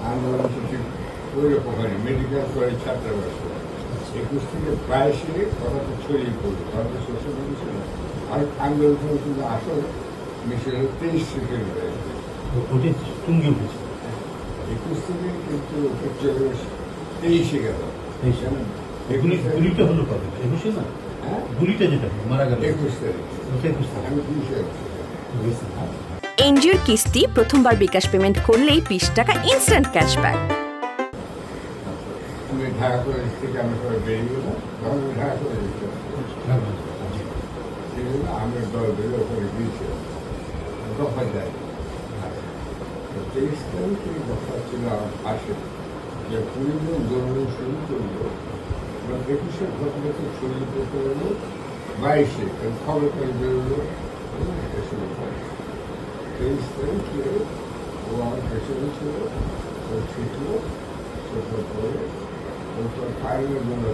আন্দোলন ঠিক ওই রকম হয়নি, মেডিকেল কলেজ ছাত্রাবাস 21 থেকে 22-এ কথাটা ছড়িয়ে পড়লো, কথাটা সোশ্যাল মিডিয়া ছিল। আর আন্দোলন কিন্তু আসল মিছিল 23 থেকে তুঙ্গে উঠেছে 21 থেকে, কিন্তু 23-এ গেল। গুলিটা হলো কবে? 21-এ না? হ্যাঁ, গুলিটা যেটা মারা গেল 21 তারিখ। 21 তারিখ। আমি 20-এ এনজিওর কিস্তি প্রথমবার বিকাশ পেমেন্ট করলেই 20 টাকা ইনস্ট্যান্ট ক্যাশব্যাক। আমি ঢাকা কলেজ থেকে আমি সবাই বেরিয়ে গেলাম, তখন আমি ঢাকা কলেজ সেই জন্য আমি দল বেরিয়ে ওখানে গিয়েছিলাম, দফা যাই। 23 তারিখে দফা ছিল আমার পাশে, যে 20 জন দৌড়ানো শুরু করলো, 21-এর ঘটনাকে ছড়িয়ে পড়তে হলো 22-এ, কারণ খবর করে বেরোলো এটা শুরু করে। 23 তারিখে ও আমার পেছনে ছিল, ও ছুটলো, ছোটার পরে ও তো ফায়ারের জন্য